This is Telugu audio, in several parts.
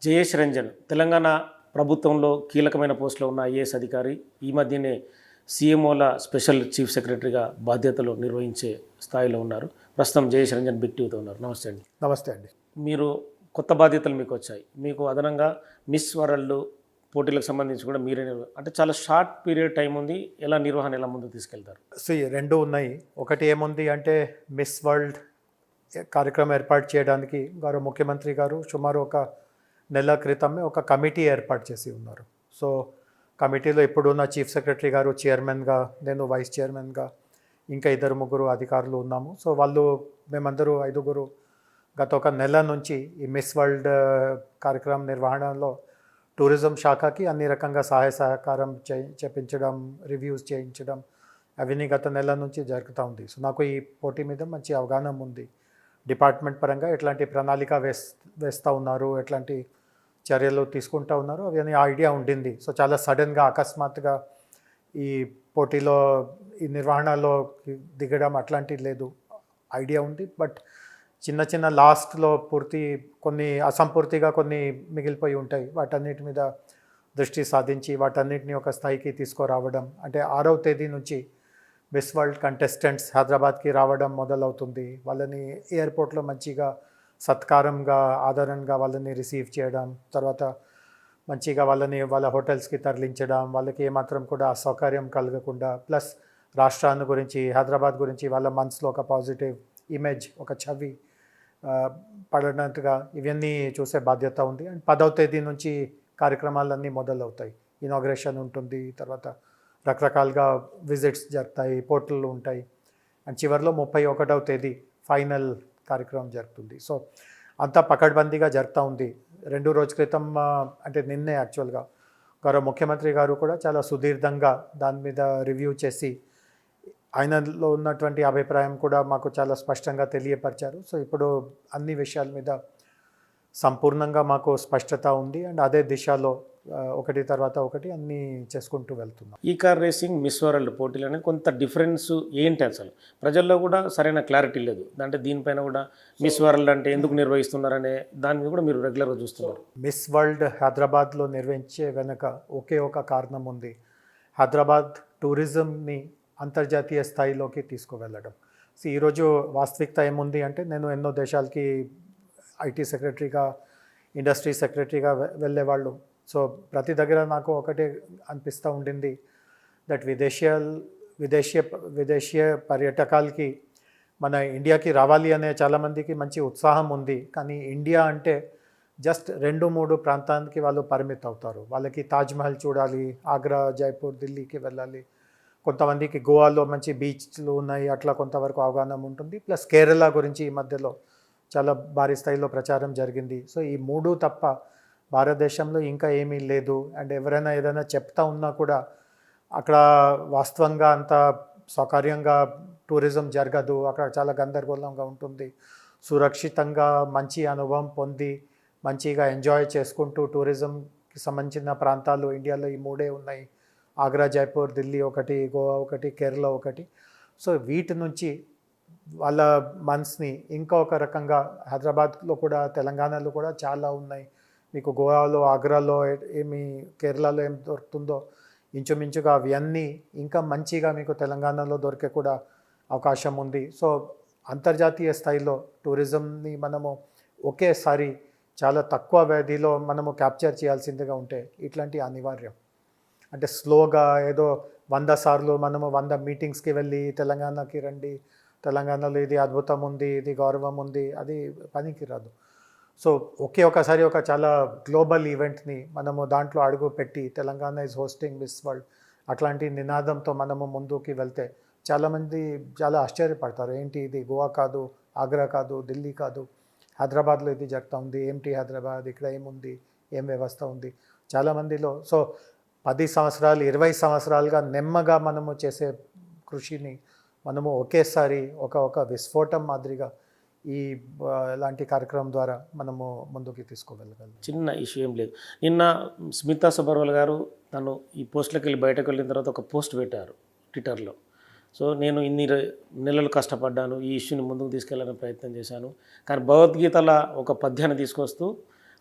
జయేష్ రంజన్ తెలంగాణ ప్రభుత్వంలో కీలకమైన పోస్టులో ఉన్న ఐఏఎస్ అధికారి ఈ మధ్యనే సీఎంఓల స్పెషల్ చీఫ్ సెక్రటరీగా బాధ్యతలు నిర్వహించే స్థాయిలో ఉన్నారు. ప్రస్తుతం జయేష్ రంజన్ బిగ్ టీవీతో ఉన్నారు. నమస్తే అండి. నమస్తే అండి. మీరు కొత్త బాధ్యతలు మీకు వచ్చాయి. మీకు అదనంగా మిస్ వరల్డ్ పోటీలకు సంబంధించి కూడా మీరే అంటే చాలా షార్ట్ పీరియడ్ టైం ఉంది. నిర్వహణ ఎలా ముందుకు తీసుకెళ్తారు? రెండు ఉన్నాయి. ఒకటి ఏముంది అంటే మిస్ వరల్డ్ కార్యక్రమం ఏర్పాటు చేయడానికి గౌరవ ముఖ్యమంత్రి గారు సుమారు ఒక నెల క్రితమే ఒక కమిటీ ఏర్పాటు చేసి ఉన్నారు. సో కమిటీలో ఇప్పుడున్న చీఫ్ సెక్రటరీ గారు చైర్మన్గా, నేను వైస్ చైర్మన్గా, ఇంకా 2-3 అధికారులు ఉన్నాము. సో మేమందరూ 5 గత ఒక నెల నుంచి ఈ మిస్ వరల్డ్ కార్యక్రమం నిర్వహణలో టూరిజం శాఖకి అన్ని రకంగా సహాయ సహకారం చేయించడం, రివ్యూస్ చేయించడం అవన్నీ గత నెల నుంచి జరుగుతూ ఉంది. సో నాకు ఈ పోటీ మీద మంచి అవగాహన ఉంది. డిపార్ట్మెంట్ పరంగా ఎట్లాంటి ప్రణాళిక వేస్తూ ఉన్నారు, ఎట్లాంటి చర్యలు తీసుకుంటూ ఉన్నారు అవన్నీ ఐడియా ఉండింది. సో చాలా సడన్గా అకస్మాత్తుగా ఈ పోటీలో ఈ నిర్వహణలో దిగడం అట్లాంటిది లేదు, ఐడియా ఉంది. బట్ చిన్న లాస్ట్లో కొన్ని అసంపూర్తిగా కొన్ని మిగిలిపోయి ఉంటాయి. వాటన్నిటి మీద దృష్టి సాధించి వాటన్నిటిని ఒక స్థాయికి తీసుకురావడం, అంటే 6వ తేదీ నుంచి మిస్ వరల్డ్ కంటెస్టెంట్స్ హైదరాబాద్కి రావడం మొదలవుతుంది. వాళ్ళని ఎయిర్పోర్ట్లో మంచిగా సత్కారంగా, ఆదరణగా వాళ్ళని రిసీవ్ చేయడం, తర్వాత మంచిగా వాళ్ళ హోటల్స్కి తరలించడం, వాళ్ళకి ఏమాత్రం కూడా అసౌకర్యం కలగకుండా, ప్లస్ రాష్ట్రాన్ని గురించి, హైదరాబాద్ గురించి వాళ్ళ మనసులో ఒక పాజిటివ్ ఇమేజ్, ఒక ఛవి పడినట్టుగా ఇవన్నీ చూసే బాధ్యత ఉంది. అండ్ 10వ తేదీ నుంచి కార్యక్రమాలన్నీ మొదలవుతాయి. ఇనాగ్రేషన్ ఉంటుంది, తర్వాత రకరకాలుగా విజిట్స్ జరుగుతాయి, పోర్టళ్ళు ఉంటాయి, అండ్ చివరిలో 31వ తేదీ ఫైనల్ కార్యక్రమం జరుగుతుంది. సో అంతా పకడ్బందీగా జరుగుతూ ఉంది. 2 రోజుల క్రితం అంటే నిన్నే యాక్చువల్గా గౌరవ ముఖ్యమంత్రి గారు కూడా చాలా సుదీర్ఘంగా దాని మీద రివ్యూ చేసి ఆయనలో ఉన్నటువంటి అభిప్రాయం కూడా మాకు చాలా స్పష్టంగా తెలియపరిచారు. సో ఇప్పుడు అన్ని విషయాల మీద సంపూర్ణంగా మాకు స్పష్టత ఉంది. అండ్ అదే దిశలో ఒకటి తర్వాత ఒకటి అన్నీ చేసుకుంటూ వెళ్తున్నాం. ఈ కార్ రేసింగ్ మిస్ వరల్డ్ పోటీలు అనేది కొంత డిఫరెన్స్ ఏంటి? అసలు ప్రజల్లో కూడా సరైన క్లారిటీ లేదు. అంటే దీనిపైన కూడా మిస్ వరల్డ్ అంటే ఎందుకు నిర్వహిస్తున్నారనే దాని మీద కూడా మీరు రెగ్యులర్గా చూస్తున్నారు. మిస్ వరల్డ్ హైదరాబాద్లో నిర్వహించే వెనుక ఒకే ఒక కారణం ఉంది. హైదరాబాద్ టూరిజంని అంతర్జాతీయ స్థాయిలోకి తీసుకువెళ్ళడం. సో ఈరోజు వాస్తవికత ఏముంది అంటే, నేను ఎన్నో దేశాలకి ఐటీ సెక్రటరీగా, ఇండస్ట్రీ సెక్రటరీగా వెళ్ళేవాళ్ళు. సో ప్రతి దగ్గర నాకు ఒకటే అనిపిస్తూ ఉండింది, దట్ విదేశీయ పర్యాటకాలకి మన ఇండియాకి రావాలి అనే చాలామందికి మంచి ఉత్సాహం ఉంది. కానీ ఇండియా అంటే జస్ట్ 2-3 ప్రాంతానికి వాళ్ళు పరిమితం అవుతారు. వాళ్ళకి తాజ్మహల్ చూడాలి, ఆగ్రా, జైపూర్, ఢిల్లీకి వెళ్ళాలి. కొంతమందికి గోవాలో మంచి బీచ్లు ఉన్నాయి, అట్లా కొంతవరకు అవగాహన ఉంటుంది. ప్లస్ కేరళ గురించి ఈ మధ్యలో చాలా భారీ స్థాయిలో ప్రచారం జరిగింది. సో ఈ 3 తప్ప భారతదేశంలో ఇంకా ఏమీ లేదు. అండ్ ఎవరైనా ఏదైనా చెప్తా ఉన్నా కూడా అక్కడ వాస్తవంగా అంత సౌకర్యంగా టూరిజం జరగదు. అక్కడ చాలా గందరగోళంగా ఉంటుంది. సురక్షితంగా మంచి అనుభవం పొంది మంచిగా ఎంజాయ్ చేసుకుంటూ టూరిజంకి సంబంధించిన ప్రాంతాలు ఇండియాలో ఈ 3 ఉన్నాయి. ఆగ్రా, జైపూర్, ఢిల్లీ ఒకటి, గోవా ఒకటి, కేరళ ఒకటి. సో వీటి నుంచి వాళ్ళ మనసుని ఇంకా ఒక రకంగా, హైదరాబాద్లో కూడా, తెలంగాణలో కూడా చాలా ఉన్నాయి. మీకు గోవాలో, ఆగ్రాలో ఏమి, కేరళలో ఏం దొరుకుతుందో ఇంచుమించుగా అవన్నీ ఇంకా మంచిగా మీకు తెలంగాణలో దొరికే కూడా అవకాశం ఉంది. సో అంతర్జాతీయ స్థాయిలో టూరిజంని మనము ఒకేసారి చాలా తక్కువ వ్యవధిలో మనము క్యాప్చర్ చేయాల్సిందిగా ఉంటే ఇట్లాంటి అనివార్యం. అంటే స్లోగా ఏదో 100 సార్లు మనము 100 మీటింగ్స్కి వెళ్ళి తెలంగాణకి రండి, తెలంగాణలో ఇది అద్భుతం ఉంది, ఇది గౌరవం ఉంది, అది పనికి రాదు. సో ఒకసారి ఒక చాలా గ్లోబల్ ఈవెంట్ని మనము దాంట్లో అడుగు పెట్టి Telangana is hosting miss world అట్లాంటి నినాదంతో మనము ముందుకి వెళ్తే చాలామంది చాలా ఆశ్చర్యపడతారు. ఏంటి ఇది గోవా కాదు, ఆగ్రా కాదు, ఢిల్లీ కాదు, హైదరాబాద్లో ఇది జరుగుతూ ఉంది, ఏంటి హైదరాబాద్, ఇక్కడ ఏముంది, ఏం వ్యవస్థ ఉంది చాలామందిలో. సో 10 సంవత్సరాలు 20 సంవత్సరాలుగా నెమ్మగా మనము చేసే కృషిని మనము ఒకేసారి ఒక విస్ఫోటం మాదిరిగా ఈ ఇలాంటి కార్యక్రమం ద్వారా మనము ముందుకు తీసుకువెళ్ళగలం. చిన్న ఇష్యూ ఏం లేదు. నిన్న స్మితా సబర్వాల్ గారు తను ఈ పోస్టులకు వెళ్ళి బయటకు వెళ్ళిన తర్వాత ఒక పోస్ట్ పెట్టారు ట్విట్టర్లో. సో నేను ఇన్ని నెలలు కష్టపడ్డాను, ఈ ఇష్యూని ముందుకు తీసుకెళ్లాలని ప్రయత్నం చేశాను, కానీ భగవద్గీతల ఒక పద్యాన్ని తీసుకొస్తూ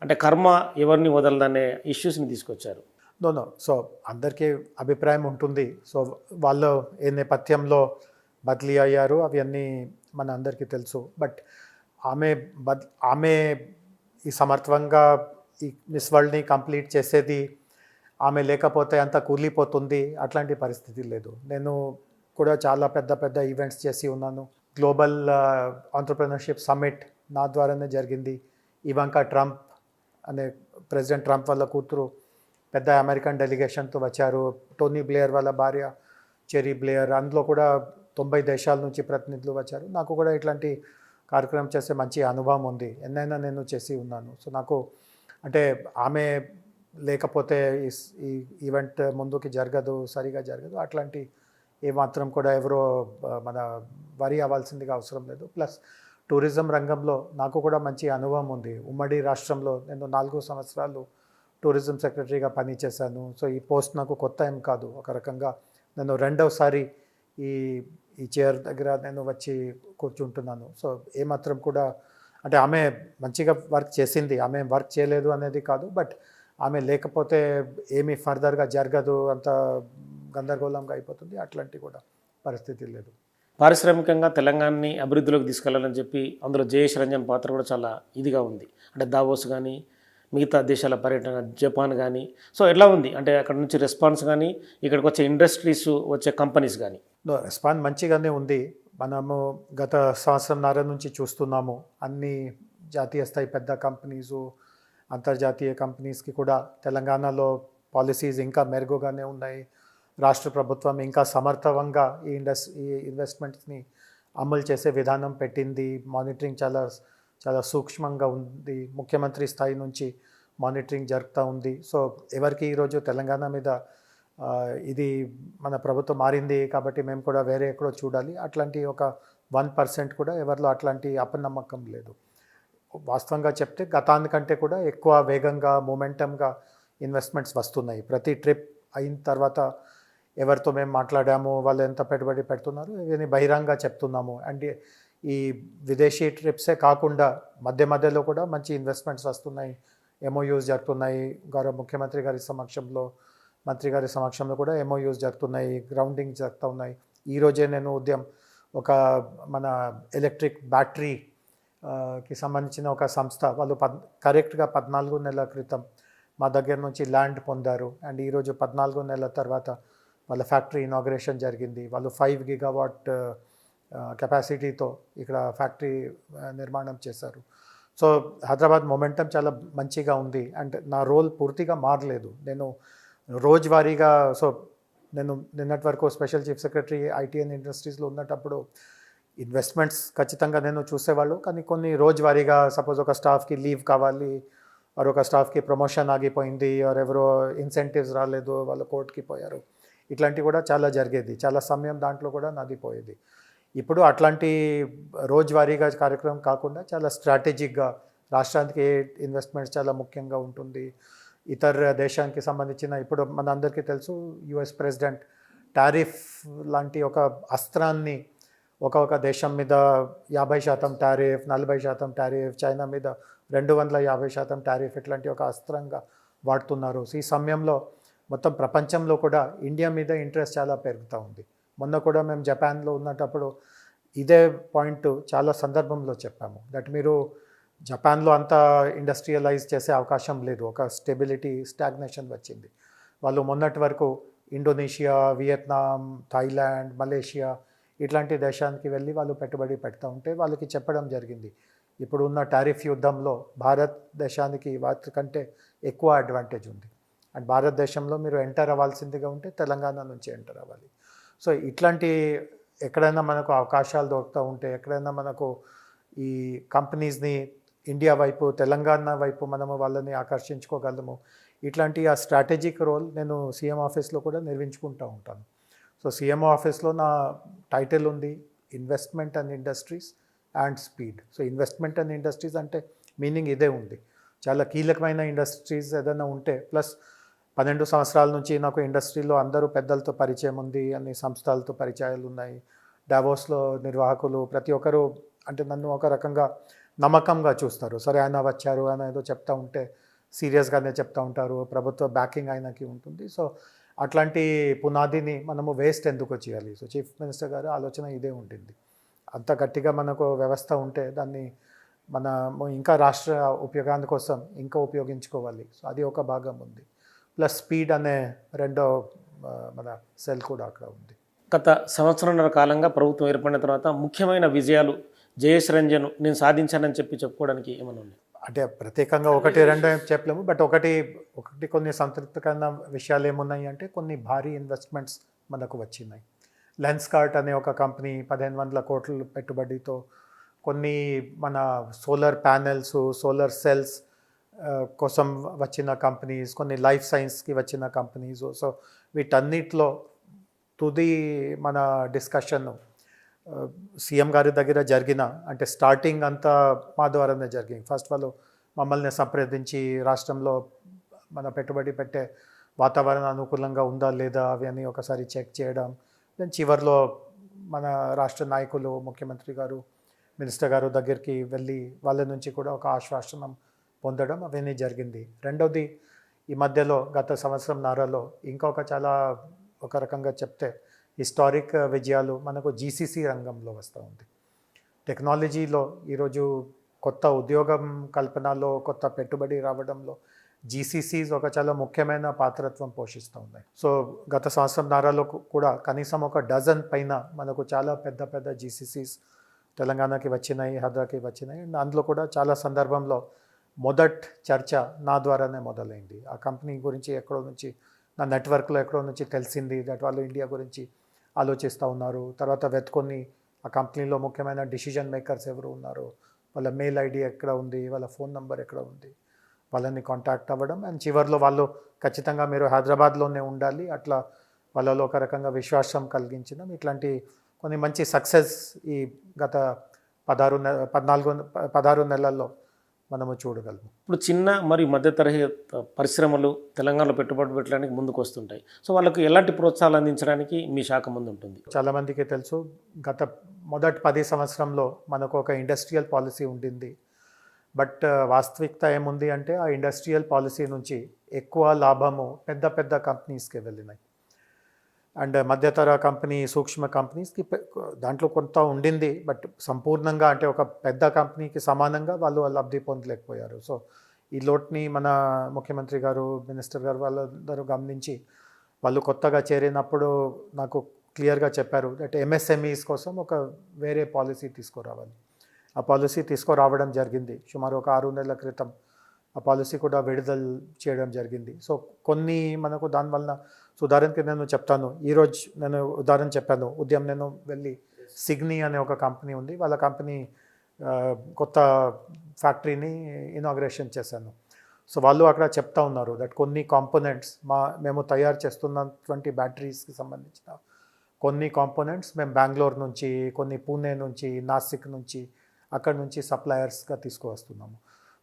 అంటే కర్మ ఎవరిని వదలదనే ఇష్యూస్ని తీసుకొచ్చారు. నో సో అందరికీ అభిప్రాయం ఉంటుంది. సో వాళ్ళు ఏ నేపథ్యంలో బదిలీ అయ్యారు అవన్నీ మన అందరికీ తెలుసు. బట్ ఆమె ఈ సమర్థవంగా ఈ మిస్ వరల్డ్ని కంప్లీట్ చేసేది, ఆమె లేకపోతే అంత కూలిపోతుంది, అట్లాంటి పరిస్థితి లేదు. నేను కూడా చాలా పెద్ద పెద్ద ఈవెంట్స్ చేసి ఉన్నాను. గ్లోబల్ ఆంటర్‌ప్రెన్యూర్‌షిప్ సమ్మిట్ నా ద్వారానే జరిగింది. ఇవాంకా ట్రంప్ అనే ప్రెసిడెంట్ ట్రంప్ వాళ్ళ కూతురు పెద్ద అమెరికన్ డెలిగేషన్తో వచ్చారు. టోనీ బ్లేయర్ వాళ్ళ భార్య చెరీ బ్లేయర్, అందులో కూడా 90 దేశాల నుంచి ప్రతినిధులు వచ్చారు. నాకు కూడా ఇట్లాంటి కార్యక్రమం చేసే మంచి అనుభవం ఉంది. ఎన్నైనా నేను చేసి ఉన్నాను. సో నాకు అంటే ఆమె లేకపోతే ఈ ఈవెంట్ ముందుకి జరగదు, సరిగా జరగదు, అట్లాంటి ఏమాత్రం కూడా ఎవరో మన వరి అవ్వాల్సిందిగా అవసరం లేదు. ప్లస్ టూరిజం రంగంలో నాకు కూడా మంచి అనుభవం ఉంది. ఉమ్మడి రాష్ట్రంలో నేను 4 సంవత్సరాలు టూరిజం సెక్రటరీగా పనిచేశాను. సో ఈ పోస్ట్ నాకు కొత్త ఏం కాదు. ఒక రకంగా నేను రెండవసారి ఈ చైర్ దగ్గర నేను వచ్చి కూర్చుంటున్నాను. సో ఏమాత్రం కూడా అంటే ఆమె మంచిగా వర్క్ చేసింది, ఆమె వర్క్ చేయలేదు అనేది కాదు. బట్ ఆమె లేకపోతే ఏమీ ఫర్దర్గా జరగదు, అంత గందరగోళంగా అయిపోతుంది, అట్లాంటి కూడా పరిస్థితి లేదు. పారిశ్రామికంగా తెలంగాణని అభివృద్ధిలోకి తీసుకెళ్లాలని చెప్పి అందులో జయేష్ రంజన్ పాత్ర కూడా చాలా ఇదిగా ఉంది. అంటే దావోస్ కానీ, మిగతా దేశాల పర్యటన, జపాన్ కానీ, సో ఎట్లా ఉంది అంటే అక్కడ నుంచి రెస్పాన్స్ కానీ, ఇక్కడికి వచ్చే ఇండస్ట్రీస్, వచ్చే కంపెనీస్ కానీ? రెస్పాన్స్ మంచిగానే ఉంది. మనము గత సంవత్సరంన్నర నుంచి చూస్తున్నాము అన్ని జాతీయ స్థాయి పెద్ద కంపెనీసు, అంతర్జాతీయ కంపెనీస్కి కూడా తెలంగాణలో పాలసీస్ ఇంకా మెరుగుగానే ఉన్నాయి. రాష్ట్ర ప్రభుత్వం ఇంకా సమర్థవంగా ఈ ఇన్వెస్ట్మెంట్స్ని అమలు చేసే విధానం పెట్టింది. మానిటరింగ్ చాలా చాలా సూక్ష్మంగా ఉంది. ముఖ్యమంత్రి స్థాయి నుంచి మానిటరింగ్ జరుగుతూ ఉంది. సో ఎవరికి ఈరోజు తెలంగాణ మీద ఇది మన ప్రభుత్వం మారింది కాబట్టి మేము కూడా వేరే ఎక్కడో చూడాలి, అట్లాంటి ఒక 1% కూడా ఎవరిలో అట్లాంటి అపనమ్మకం లేదు. వాస్తవంగా చెప్తే గతానికంటే కూడా ఎక్కువ వేగంగా, మొమెంటంగా ఇన్వెస్ట్మెంట్స్ వస్తున్నాయి. ప్రతి ట్రిప్ అయిన తర్వాత ఎవరితో మేము మాట్లాడాము, వాళ్ళు ఎంత పెట్టుబడి పెడుతున్నారు, ఇవన్నీ బహిరంగ చెప్తున్నాము. అండ్ ఈ విదేశీ ట్రిప్సే కాకుండా మధ్య మధ్యలో కూడా మంచి ఇన్వెస్ట్మెంట్స్ వస్తున్నాయి, ఎంఓయూస్ జరుగుతున్నాయి. గౌరవ ముఖ్యమంత్రి గారి సమక్షంలో, మంత్రి గారి సమక్షంలో కూడా ఎంఓయూస్ జరుగుతున్నాయి, గ్రౌండింగ్ జరుగుతూ ఉన్నాయి. ఈరోజే నేను ఉదయం ఒక మన ఎలక్ట్రిక్ బ్యాటరీకి సంబంధించిన ఒక సంస్థ వాళ్ళు కరెక్ట్గా 14 నెలల క్రితం మా దగ్గర నుంచి ల్యాండ్ పొందారు. అండ్ ఈరోజు 14 నెలల తర్వాత వాళ్ళ ఫ్యాక్టరీ ఇనాగ్రేషన్ జరిగింది. వాళ్ళు 5 గిగావాట్ కెపాసిటీతో ఇక్కడ ఫ్యాక్టరీ నిర్మాణం చేశారు. సో హైదరాబాద్ మొమెంటం చాలా మంచిగా ఉంది. అండ్ నా రోల్ పూర్తిగా మారలేదు. నేను రోజువారీగా నేను నిన్నటి వరకు special chief secretary IT and ఇండస్ట్రీస్లో ఉన్నప్పుడు ఇన్వెస్ట్మెంట్స్ ఖచ్చితంగా నేను చూసేవాళ్ళు. కానీ కొన్ని రోజువారీగా సపోజ్ ఒక స్టాఫ్కి లీవ్ కావాలి, ఒక స్టాఫ్కి ప్రమోషన్ ఆగిపోయింది, ఎవరో ఇన్సెంటివ్స్ రాలేదు, వాళ్ళు కోర్టుకి పోయారు, ఇట్లాంటివి కూడా చాలా జరిగేది. చాలా సమయం దాంట్లో కూడా నాది పోయేది. ఇప్పుడు అట్లాంటి రోజువారీగా కార్యక్రమం కాకుండా చాలా స్ట్రాటజిక్గా రాష్ట్రానికి ఇన్వెస్ట్మెంట్స్ చాలా ముఖ్యంగా ఉంటుంది. ఇతర దేశానికి సంబంధించిన ఇప్పుడు మన అందరికీ తెలుసు యుఎస్ ప్రెసిడెంట్ టారిఫ్ లాంటి ఒక అస్త్రాన్ని ఒక దేశం మీద 50% టారిఫ్, 40% టారిఫ్, చైనా మీద 250% టారిఫ్, ఇట్లాంటి ఒక అస్త్రంగా వాడుతున్నారు. ఈ సమయంలో మొత్తం ప్రపంచంలో కూడా ఇండియా మీద ఇంట్రెస్ట్ చాలా పెరుగుతూ ఉంది. మొన్న కూడా మేము జపాన్లో ఉన్నప్పుడు ఇదే పాయింట్ చాలా సందర్భంలో చెప్పాము. దట్ మీరు జపాన్లో అంతా ఇండస్ట్రియలైజ్ చేసే అవకాశం లేదు, ఒక స్టాగ్నేషన్ వచ్చింది. వాళ్ళు మొన్నటి వరకు ఇండోనేషియా, వియత్నాం, థాయిలాండ్, మలేషియా ఇట్లాంటి దేశానికి వెళ్ళి వాళ్ళు పెట్టుబడి పెడతా ఉంటే వాళ్ళకి చెప్పడం జరిగింది, ఇప్పుడు ఉన్న టారిఫ్ యుద్ధంలో భారతదేశానికి వాటి కంటే ఎక్కువ అడ్వాంటేజ్ ఉంది. అండ్ భారతదేశంలో మీరు ఎంటర్ అవ్వాల్సిందిగా ఉంటే తెలంగాణ నుంచి ఎంటర్ అవ్వాలి. సో ఇట్లాంటి ఎక్కడైనా మనకు అవకాశాలు దొరుకుతూ ఉంటే, ఎక్కడైనా మనకు ఈ కంపెనీస్ని ఇండియా వైపు, తెలంగాణ వైపు మనము వాళ్ళని ఆకర్షించుకోగలము. ఇట్లాంటి ఆ స్ట్రాటజిక్ రోల్ నేను సీఎం ఆఫీస్లో కూడా నిర్వహించుకుంటూ ఉంటాను. సో సీఎం ఆఫీస్లో నా టైటిల్ ఉంది investment and industries and speed. So investment and industries అంటే మీనింగ్ ఇదే ఉంది. చాలా కీలకమైన ఇండస్ట్రీస్ ఏదైనా ఉంటే, ప్లస్ 12 సంవత్సరాల నుంచి నాకు ఇండస్ట్రీలో అందరూ పెద్దలతో పరిచయం ఉంది, అన్ని సంస్థలతో పరిచయాలు ఉన్నాయి. డావోస్లో నిర్వాహకులు ప్రతి ఒక్కరూ అంటే నన్ను ఒక రకంగా నమ్మకంగా చూస్తారు. సరే ఆయన వచ్చారు, ఆయన ఏదో చెప్తా ఉంటే సీరియస్గానే చెప్తా ఉంటారు, ప్రభుత్వ బ్యాకింగ్ ఆయనకి ఉంటుంది. సో అట్లాంటి పునాదిని మనము వేస్ట్ ఎందుకు చేయాలి? సో చీఫ్ మినిస్టర్ గారి ఆలోచన ఇదే ఉంటుంది. అంత గట్టిగా మనకు వ్యవస్థ ఉంటే దాన్ని మనము ఇంకా రాష్ట్ర ఉపయోగాని కోసం ఇంకా ఉపయోగించుకోవాలి. సో అది ఒక భాగం ఉంది. ప్లస్ స్పీడ్ అనే రెండో మన సెల్ కూడా అక్కడ ఉంది. గత సంవత్సరంన్నర కాలంగా ప్రభుత్వం ఏర్పడిన తర్వాత ముఖ్యమైన విజయాలు జయేష్ రంజన్ నేను సాధించానని చెప్పుకోవడానికి ఏమైనా ఉన్నాయి? అంటే ప్రత్యేకంగా ఒకటి రెండు ఏం చెప్పలేము, బట్ ఒకటి కొన్ని సంతృప్తికరమైన విషయాలు ఏమున్నాయి అంటే కొన్ని భారీ ఇన్వెస్ట్మెంట్స్ మనకు వచ్చినాయి. లెన్స్కార్ట్ అనే ఒక కంపెనీ 1500 కోట్ల పెట్టుబడితో కొన్ని మన సోలార్ ప్యానెల్స్, సోలార్ సెల్స్ కోసం వచ్చిన కంపెనీస్, కొన్ని లైఫ్ సైన్స్కి వచ్చిన కంపెనీస్. సో వీటన్నిటిలో తుది మన డిస్కషన్ సీఎం గారి దగ్గర జరిగిన, అంటే స్టార్టింగ్ అంతా మా ద్వారానే జరిగింది. ఫస్ట్ వాళ్ళు మమ్మల్ని సంప్రదించి రాష్ట్రంలో మన పెట్టుబడి పెట్టే వాతావరణం అనుకూలంగా ఉందా లేదా అవి అని ఒకసారి చెక్ చేయడం. దెన్ చివరిలో మన రాష్ట్ర నాయకులు, ముఖ్యమంత్రి గారు, మినిస్టర్ గారు దగ్గరికి వెళ్ళి వాళ్ళ నుంచి కూడా ఒక ఆశ్వాసనం పొందడం అవన్నీ జరిగింది. రెండవది, ఈ మధ్యలో గత సంవత్సరంన్నరలో ఇంకొక చాలా ఒక రకంగా చెప్తే హిస్టారిక్ విజయాలు మనకు జీసీసీ రంగంలో వస్తూ ఉంది. టెక్నాలజీలో ఈరోజు కొత్త ఉద్యోగం కల్పనలో, కొత్త పెట్టుబడి రావడంలో జీసీసీస్ ఒక చాలా ముఖ్యమైన పాత్రత్వం పోషిస్తూ ఉన్నాయి. సో గత సంవత్సరంన్నరలో కూడా కనీసం ఒక డజన్ పైన మనకు చాలా పెద్ద పెద్ద జీసీసీస్ తెలంగాణకి వచ్చినాయి, హైదరాబాద్కి వచ్చినాయి. అండ్ అందులో కూడా చాలా సందర్భంలో మొదటి చర్చ నా ద్వారానే మొదలైంది. ఆ కంపెనీ గురించి ఎక్కడో నుంచి, నా నెట్వర్క్లో ఎక్కడో నుంచి తెలిసింది దట్ వాళ్ళు ఇండియా గురించి ఆలోచిస్తూ ఉన్నారు. తర్వాత వెతుకొని ఆ కంపెనీలో ముఖ్యమైన డిసిజన్ మేకర్స్ ఎవరు ఉన్నారు, వాళ్ళ మెయిల్ ఐడి ఎక్కడ ఉంది, వాళ్ళ ఫోన్ నెంబర్ ఎక్కడ ఉంది, వాళ్ళని కాంటాక్ట్ అవ్వడం. అండ్ చివరిలో వాళ్ళు ఖచ్చితంగా మీరు హైదరాబాద్లోనే ఉండాలి, అట్లా వాళ్ళలో ఒక రకంగా విశ్వాసం కలిగించడం. ఇట్లాంటి కొన్ని మంచి సక్సెస్ ఈ గత 16 నెలల్లో మనము చూడగలము. ఇప్పుడు చిన్న మరియు మధ్యతరహా పరిశ్రమలు తెలంగాణలో పెట్టుబడి పెట్టడానికి ముందుకు వస్తుంటాయి. సో వాళ్ళకు ఎలాంటి ప్రోత్సాహాలు అందించడానికి మీ శాఖ ముందు ఉంటుంది? చాలామందికి తెలుసు, గత మొదటి 10 సంవత్సరంలో మనకు ఒక ఇండస్ట్రియల్ పాలసీ ఉండింది. బట్ వాస్తవికత ఏముంది అంటే ఆ ఇండస్ట్రియల్ పాలసీ నుంచి ఎక్కువ లాభము పెద్ద పెద్ద కంపెనీస్కి వెళ్ళినాయి. అండ్ మధ్యతర కంపెనీ, సూక్ష్మ కంపెనీస్కి దాంట్లో కొంత ఉండింది, బట్ సంపూర్ణంగా అంటే ఒక పెద్ద కంపెనీకి సమానంగా వాళ్ళు లబ్ధి పొందలేకపోయారు. సో ఈ లోటుని మన ముఖ్యమంత్రి గారు, మినిస్టర్ గారు వాళ్ళందరూ గమనించి వాళ్ళు కొత్తగా చేరినప్పుడు నాకు క్లియర్గా చెప్పారు దట్ ఎంఎస్ఎంఈస్ కోసం ఒక వేరే పాలసీ తీసుకురావాలి. ఆ పాలసీ తీసుకురావడం జరిగింది. సుమారు ఒక 6 నెలల క్రితం ఆ పాలసీ కూడా విడుదల చేయడం జరిగింది. సో కొన్ని మనకు దానివల్ల ఉదాహరణకి నేను చెప్తాను. ఈరోజు నేను ఉదాహరణ చెప్పాను, ఉదయం నేను వెళ్ళి సిగ్నీ అనే ఒక కంపెనీ ఉంది, వాళ్ళ కంపెనీ కొత్త ఫ్యాక్టరీని ఇనాగ్రేషన్ చేశాను. సో వాళ్ళు అక్కడ చెప్తా ఉన్నారు దట్ కొన్ని కాంపోనెంట్స్ మేము తయారు చేస్తున్నటువంటి బ్యాటరీస్కి సంబంధించిన కొన్ని కాంపోనెంట్స్ మేము బెంగళూరు నుంచి, కొన్ని పూణే నుంచి, నాసిక్ నుంచి, అక్కడ నుంచి సప్లయర్స్గా తీసుకువస్తున్నాము.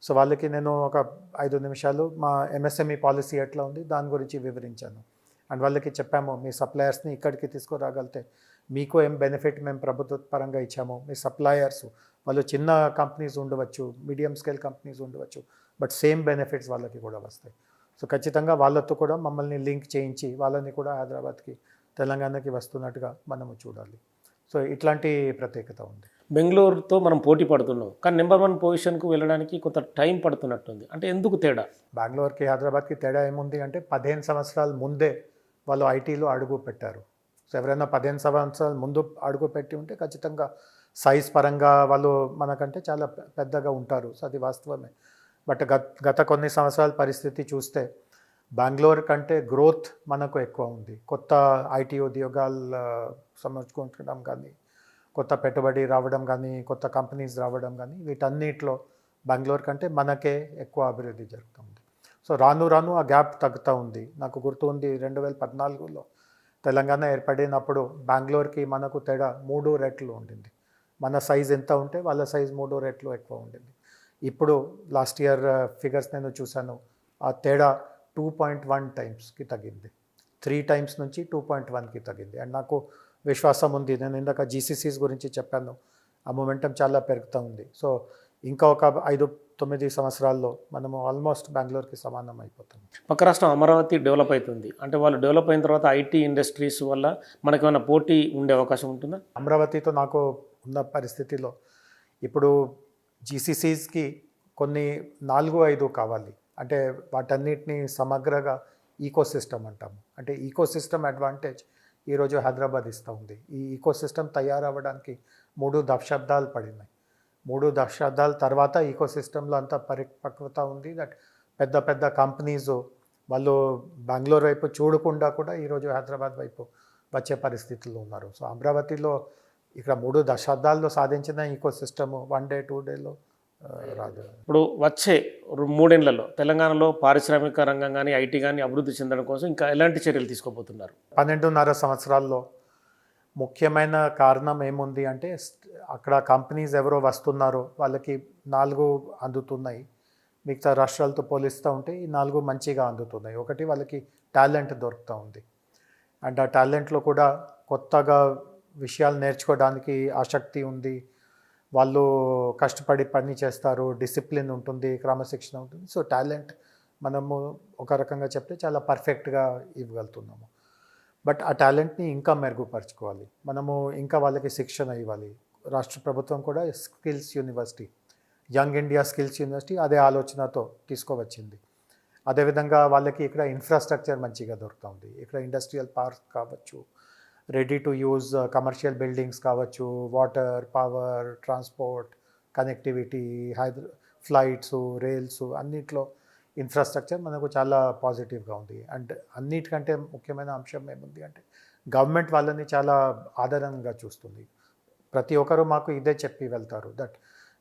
సో వాళ్ళకి నేను ఒక 5 నిమిషాలు మా ఎంఎస్ఎంఈ పాలసీ ఎట్లా ఉంది దాని గురించి వివరించాను. అండ్ వాళ్ళకి చెప్పాము, మీ సప్లయర్స్ని ఇక్కడికి తీసుకురాగలితే మీకు ఏం బెనిఫిట్ మేము ప్రభుత్వ పరంగా ఇచ్చాము. మీ సప్లయర్స్ వాళ్ళు చిన్న కంపెనీస్ ఉండవచ్చు, మీడియం స్కేల్ కంపెనీస్ ఉండవచ్చు, బట్ సేమ్ బెనిఫిట్స్ వాళ్ళకి కూడా వస్తాయి. సో ఖచ్చితంగా వాళ్ళతో కూడా మమ్మల్ని లింక్ చేయించి వాళ్ళని కూడా హైదరాబాద్కి, తెలంగాణకి వస్తున్నట్టుగా మనము చూడాలి. సో ఇట్లాంటి ప్రత్యేకత ఉంది. బెంగళూరుతో మనం పోటీ పడుతున్నాం, కానీ నెంబర్ 1 పొజిషన్కు వెళ్ళడానికి కొంత టైం పడుతున్నట్టుంది. అంటే ఎందుకు తేడా? బెంగళూరుకి, హైదరాబాద్కి తేడా ఏముంది అంటే 15 సంవత్సరాల ముందే వాళ్ళు ఐటీలో అడుగు పెట్టారు. సో ఎవరైనా 15 సంవత్సరాల ముందు అడుగు పెట్టి ఉంటే ఖచ్చితంగా సైజ్ పరంగా వాళ్ళు మనకంటే చాలా పెద్దగా ఉంటారు. సో అది వాస్తవమే. బట్ గత కొన్ని సంవత్సరాల పరిస్థితి చూస్తే బెంగళూరు కంటే గ్రోత్ మనకు ఎక్కువ ఉంది. కొత్త ఐటీ ఉద్యోగాలు సమర్చుకుంటడం కానీ, కొత్త పెట్టుబడి రావడం కానీ, కొత్త కంపెనీస్ రావడం కానీ, వీటన్నిటిలో బెంగళూరు కంటే మనకే ఎక్కువ అభివృద్ధి జరుగుతుంది. సో రాను రాను ఆ గ్యాప్ తగ్గుతూ ఉంది. నాకు గుర్తు ఉంది 2014లో తెలంగాణ ఏర్పడినప్పుడు బెంగళూరుకి మనకు తేడా 3 రెట్లు ఉండింది. మన సైజ్ ఎంత ఉంటే వాళ్ళ సైజ్ 3 రెట్లు ఎక్కువ ఉండింది. ఇప్పుడు లాస్ట్ ఇయర్ ఫిగర్స్ నేను చూశాను, ఆ తేడా 2.1 టైమ్స్కి తగ్గింది. 3 టైమ్స్ నుంచి 2.1కి తగ్గింది. అండ్ నాకు విశ్వాసం ఉంది, నేను ఇందాక జీసీసీస్ గురించి చెప్పాను, ఆ మొమెంటం చాలా పెరుగుతూ ఉంది. సో ఇంకా ఒక 5-9 సంవత్సరాల్లో మనము ఆల్మోస్ట్ బెంగళూరుకి సమానం అయిపోతాం. పక్క రాష్ట్రం అమరావతి డెవలప్ అవుతుంది అంటే వాళ్ళు డెవలప్ అయిన తర్వాత ఐటీ ఇండస్ట్రీస్ వల్ల మనకి ఏమైనా పోటీ ఉండే అవకాశం ఉంటుందా? అమరావతితో నాకు ఉన్న పరిస్థితిలో ఇప్పుడు జీసీసీస్కి కొన్ని 4-5 కావాలి. అంటే వాటన్నిటిని సమగ్రగా ఈకోసిస్టమ్ అంటాము. అంటే ఈకోసిస్టమ్ అడ్వాంటేజ్ ఈరోజు హైదరాబాద్ ఇస్తూ ఉంది. ఈ ఈకోసిస్టమ్ తయారవ్వడానికి 3 దశాబ్దాలు పడినాయి. 3 దశాబ్దాల తర్వాత ఈకోసిస్టంలో అంత పరిపక్వత ఉంది దట్ పెద్ద పెద్ద కంపెనీస్ వాళ్ళు బెంగళూరు వైపు చూడకుండా కూడా ఈరోజు హైదరాబాద్ వైపు వచ్చే పరిస్థితుల్లో ఉన్నారు. సో అమరావతిలో ఇక్కడ 3 దశాబ్దాల్లో సాధించిన ఈకోసిస్టమ్ 1 డే 2 డేలో రాదు. ఇప్పుడు వచ్చే 3 ఏళ్లలో తెలంగాణలో పారిశ్రామిక రంగం కానీ ఐటీ కానీ అభివృద్ధి చెందడం కోసం ఇంకా ఎలాంటి చర్యలు తీసుకోబోతున్నారు? 12.5 సంవత్సరాల్లో ముఖ్యమైన కారణం ఏముంది అంటే అక్కడ కంపెనీస్ ఎవరో వస్తున్నారో వాళ్ళకి 4 అందుతున్నాయి. మిగతా రాష్ట్రాలతో పోలిస్తూ ఉంటే ఈ 4 మంచిగా అందుతున్నాయి. ఒకటి వాళ్ళకి టాలెంట్ దొరుకుతూ ఉంది అండ్ ఆ టాలెంట్లో కూడా కొత్తగా విషయాలు నేర్చుకోవడానికి ఆసక్తి ఉంది. వాళ్ళు కష్టపడి పని చేస్తారు, డిసిప్లిన్ ఉంటుంది, క్రమశిక్షణ ఉంటుంది. సో టాలెంట్ మనము ఒక రకంగా చెప్తే చాలా పర్ఫెక్ట్గా ఇవ్వగలుగుతున్నాము. బట్ ఆ టాలెంట్ని ఇంకా మెరుగుపరచుకోవాలి. మనము ఇంకా వాళ్ళకి శిక్షణ ఇవ్వాలి. రాష్ట్ర ప్రభుత్వం కూడా skills university, young India skills university అదే ఆలోచనతో తీసుకువచ్చింది. అదేవిధంగా వాళ్ళకి ఇక్కడ ఇన్ఫ్రాస్ట్రక్చర్ మంచిగా దొరుకుతుంది. ఇక్కడ ఇండస్ట్రియల్ పార్క్ కావచ్చు, ready to use commercial buildings కావచ్చు, water, power, transport, connectivity, flights, rails అన్నిట్లో ఇన్ఫ్రాస్ట్రక్చర్ మనకు చాలా పాజిటివ్గా ఉంది. అండ్ అన్నిటికంటే ముఖ్యమైన అంశం ఏముంది అంటే గవర్నమెంట్ వాళ్ళని చాలా ఆదరంగా చూస్తుంది. ప్రతి ఒక్కరు మాకు ఇదే చెప్పి వెళ్తారు దట్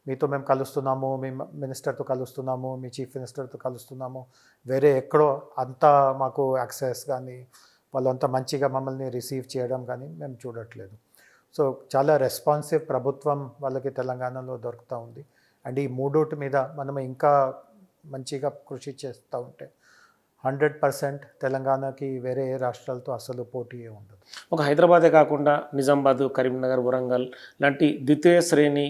మీతో మేము కలుస్తున్నాము, మీ మినిస్టర్తో కలుస్తున్నాము, మీ చీఫ్ మినిస్టర్తో కలుస్తున్నాము, వేరే ఎక్కడో అంతా మాకు యాక్సెస్ కానీ వాళ్ళంతా మంచిగా మమ్మల్ని రిసీవ్ చేయడం కానీ మేము చూడట్లేదు. సో చాలా రెస్పాన్సివ్ ప్రభుత్వం వాళ్ళకి తెలంగాణలో దొరుకుతూ ఉంది. అండ్ ఈ 3 మీద మనం ఇంకా మంచిగా కృషి చేస్తూ ఉంటే 100% తెలంగాణకి వేరే ఏ రాష్ట్రాలతో అసలు పోటీ ఉండదు. ఒక హైదరాబాదే కాకుండా నిజామాబాద్, కరీంనగర్, వరంగల్ లాంటి ద్వితీయ శ్రేణి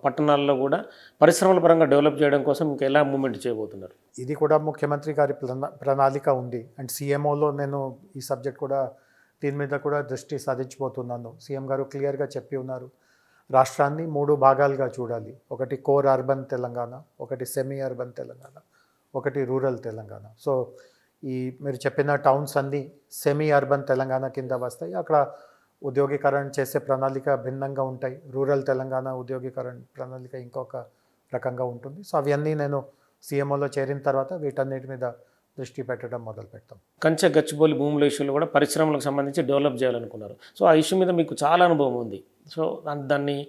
పట్టణాల్లో కూడా పరిశ్రమల పరంగా డెవలప్ చేయడం కోసం ఇంకా ఎలా మూవ్మెంట్ చేయబోతున్నారు? ఇది కూడా ముఖ్యమంత్రి గారి ప్రణాళిక ఉంది. అండ్ సీఎంఓలో నేను ఈ సబ్జెక్ట్ కూడా దీని మీద కూడా దృష్టి సాధించబోతున్నాను. సీఎం గారు క్లియర్గా చెప్పి ఉన్నారు, రాష్ట్రాన్ని 3 భాగాలుగా చూడాలి. ఒకటి కోర్ అర్బన్ తెలంగాణ, ఒకటి సెమీ అర్బన్ తెలంగాణ, ఒకటి రూరల్ తెలంగాణ. సో ఈ మీరు చెప్పిన టౌన్స్ అన్నీ సెమీ అర్బన్ తెలంగాణ కింద వస్తాయి. అక్కడ ఉద్యోగీకరణ చేసే ప్రణాళిక భిన్నంగా ఉంటాయి. రూరల్ తెలంగాణ ఉద్యోగీకరణ ప్రణాళిక ఇంకొక రకంగా ఉంటుంది. సో అవన్నీ నేను సీఎంఓలో చేరిన తర్వాత వీటన్నిటి మీద దృష్టి పెట్టడం మొదలు పెడతాం. కంచె గచ్చిబౌలి భూముల ఇష్యూలో కూడా పరిశ్రమలకు సంబంధించి డెవలప్ చేయాలనుకున్నారు. సో ఆ ఇష్యూ మీద మీకు చాలా అనుభవం ఉంది. సో దాన్ని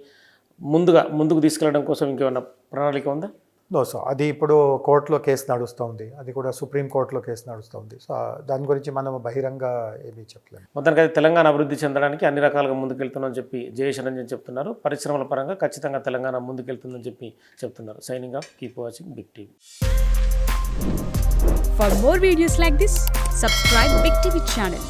ముందుకు తీసుకెళ్ళడం కోసం ఇంకేమైనా ప్రణాళిక ఉందా? సో అది ఇప్పుడు కోర్టులో కేసు నడుస్తూ ఉంది. అది కూడా సుప్రీం కోర్టులో కేసు నడుస్తూ ఉంది. సో దాని గురించి మనం బహిరంగ ఏమీ చెప్పలేము. మొత్తానికి అది తెలంగాణ అభివృద్ధి చెందడానికి అన్ని రకాలుగా ముందుకెళ్తున్నామని చెప్పి జయేష్ రంజన్ చెప్తున్నారు. పరిశ్రమల పరంగా ఖచ్చితంగా తెలంగాణ ముందుకెళ్తుందని చెప్పి చెప్తున్నారు. Signing off, keep watching Big TV. For more videos like this, subscribe Big TV channel.